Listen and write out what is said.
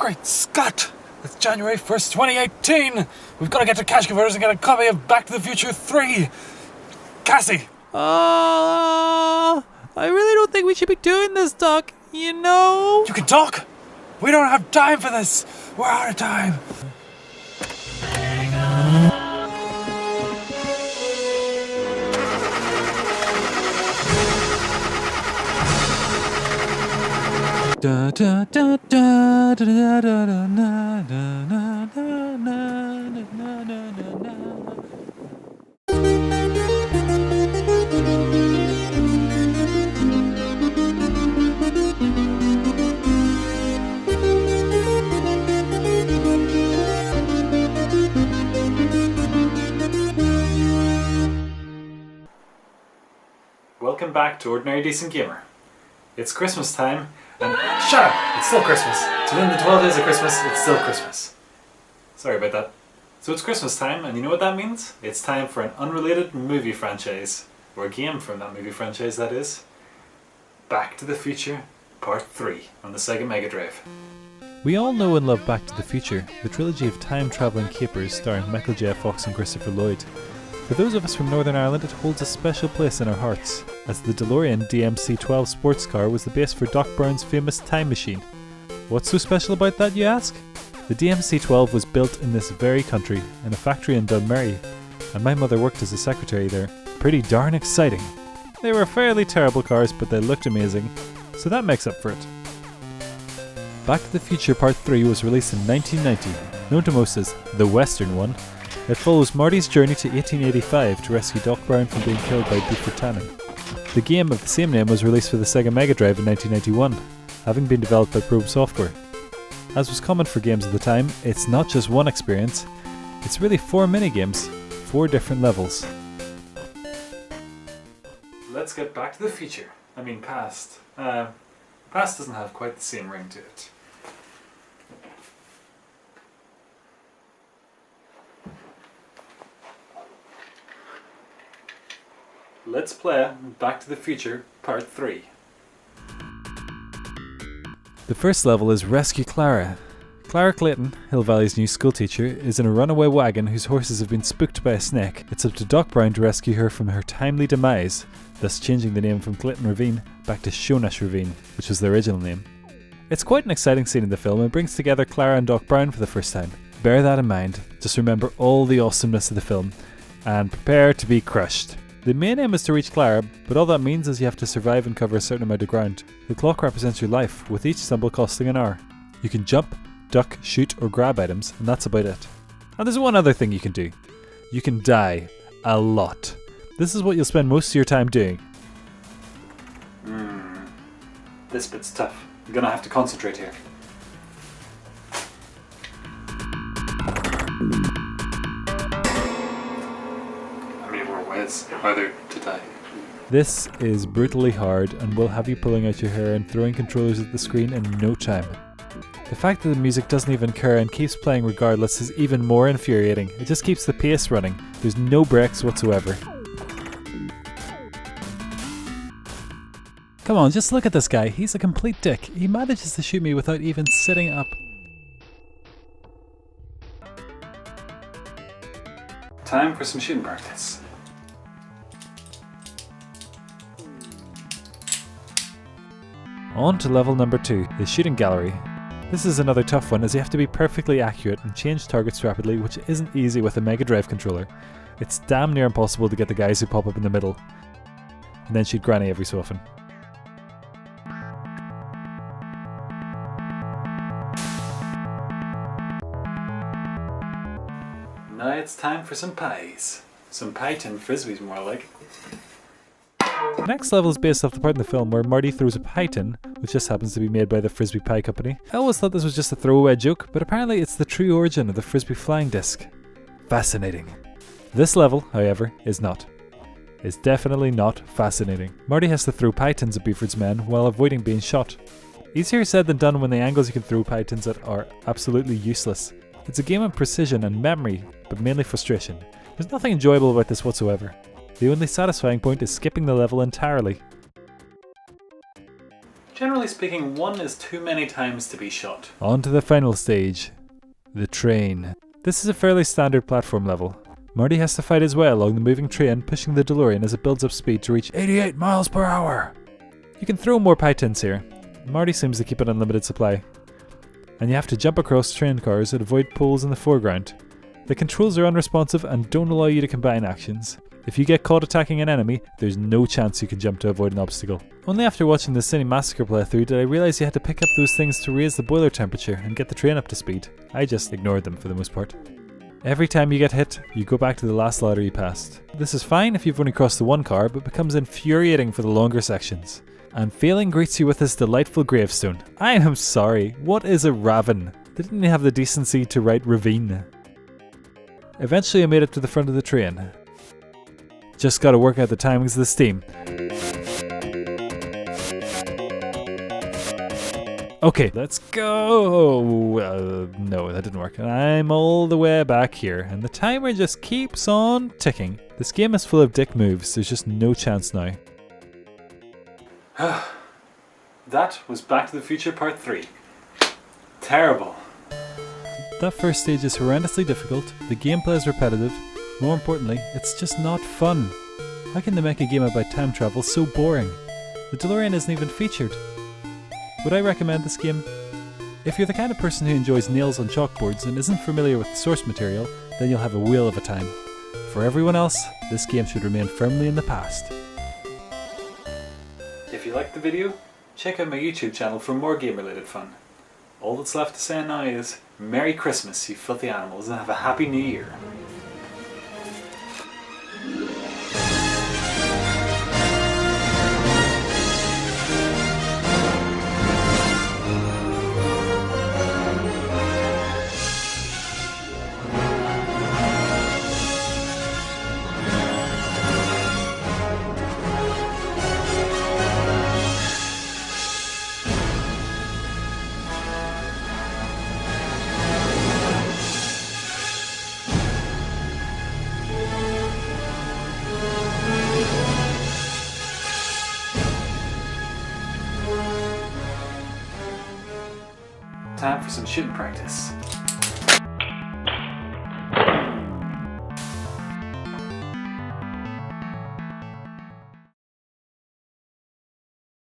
Great Scott! It's January 1st, 2018! We've got to get to Cash Converters and get a copy of Back to the Future 3! Cassie! I really don't think we should be doing this, Doc. You know? You can talk! We don't have time for this! We're out of time! Da da da da da da da da na na na na na na na na. Welcome back to Ordinary Decent Gamer. It's Christmas time, and shut up! It's still Christmas. So within the 12 days of Christmas, it's still Christmas. Sorry about that. So it's Christmas time, and you know what that means? It's time for an unrelated movie franchise, or a game from that movie franchise, that is. Back to the Future Part 3 on the Sega Mega Drive. We all know and love Back to the Future, the trilogy of time-travelling capers starring Michael J. Fox and Christopher Lloyd. For those of us from Northern Ireland, it holds a special place in our hearts, as the DeLorean DMC-12 sports car was the base for Doc Brown's famous time machine. What's so special about that, you ask? The DMC-12 was built in this very country, in a factory in Dunmurry, and my mother worked as a secretary there. Pretty darn exciting. They were fairly terrible cars, but they looked amazing, so that makes up for it. Back to the Future Part 3 was released in 1990, known to most as the Western one. It follows Marty's journey to 1885 to rescue Doc Brown from being killed by Buford Tannen. The game of the same name was released for the Sega Mega Drive in 1991, having been developed by Probe Software. As was common for games of the time, it's not just one experience, it's really 4 mini-games, 4 different levels. Let's get back to the future. I mean past. Past doesn't have quite the same ring to it. Let's play Back to the Future Part 3. The first level is Rescue Clara. Clara Clayton, Hill Valley's new schoolteacher, is in a runaway wagon whose horses have been spooked by a snake. It's up to Doc Brown to rescue her from her timely demise, thus changing the name from Clayton Ravine back to Shonash Ravine, which was the original name. It's quite an exciting scene in the film and brings together Clara and Doc Brown for the first time. Bear that in mind, just remember all the awesomeness of the film, and prepare to be crushed. The main aim is to reach Clara, but all that means is you have to survive and cover a certain amount of ground. The clock represents your life, with each stumble costing an hour. You can jump, duck, shoot or grab items, and that's about it. And there's one other thing you can do. You can die. A lot. This is what you'll spend most of your time doing. This bit's tough. I'm gonna have to concentrate here. How many more ways are there to die? This is brutally hard and will have you pulling out your hair and throwing controllers at the screen in no time. The fact that the music doesn't even care and keeps playing regardless is even more infuriating. It just keeps the pace running. There's no breaks whatsoever. Come on, just look at this guy. He's a complete dick. He manages to shoot me without even sitting up. Time for some shooting practice. On to level number 2, the shooting gallery. This is another tough one as you have to be perfectly accurate and change targets rapidly, which isn't easy with a Mega Drive controller. It's damn near impossible to get the guys who pop up in the middle, and then shoot Granny every so often. Now it's time for some pies. Some pie tin frisbees more like. The next level is based off the part in the film where Marty throws a pie tin, which just happens to be made by the Frisbee Pie Company. I always thought this was just a throwaway joke, but apparently it's the true origin of the Frisbee flying disc. Fascinating. This level, however, is not. It's definitely not fascinating. Marty has to throw pie tins at Buford's men while avoiding being shot. Easier said than done when the angles you can throw pie tins at are absolutely useless. It's a game of precision and memory, but mainly frustration. There's nothing enjoyable about this whatsoever. The only satisfying point is skipping the level entirely. Generally speaking, 1 is too many times to be shot. On to the final stage. The train. This is a fairly standard platform level. Marty has to fight his way along the moving train, pushing the DeLorean as it builds up speed to reach 88 miles per hour. You can throw more pie tins here. Marty seems to keep an unlimited supply. And you have to jump across train cars and avoid poles in the foreground. The controls are unresponsive and don't allow you to combine actions. If you get caught attacking an enemy, there's no chance you can jump to avoid an obstacle. Only after watching the Cine Massacre playthrough did I realise you had to pick up those things to raise the boiler temperature and get the train up to speed. I just ignored them for the most part. Every time you get hit, you go back to the last ladder you passed. This is fine if you've only crossed the one car, but becomes infuriating for the longer sections. And failing greets you with this delightful gravestone. I am sorry, what is a ravine? They didn't have the decency to write ravine. Eventually I made it to the front of the train. Just gotta work out the timings of the steam. Okay, let's go! No, that didn't work. I'm all the way back here, and the timer just keeps on ticking. This game is full of dick moves, there's just no chance now. That was Back to the Future Part 3. Terrible. That first stage is horrendously difficult, the gameplay is repetitive, more importantly, it's just not fun. How can they make a game about time travel so boring? The DeLorean isn't even featured. Would I recommend this game? If you're the kind of person who enjoys nails on chalkboards and isn't familiar with the source material, then you'll have a whale of a time. For everyone else, this game should remain firmly in the past. If you liked the video, check out my YouTube channel for more game-related fun. All that's left to say now is, Merry Christmas, you filthy animals, and have a Happy New Year. Time for some shooting practice.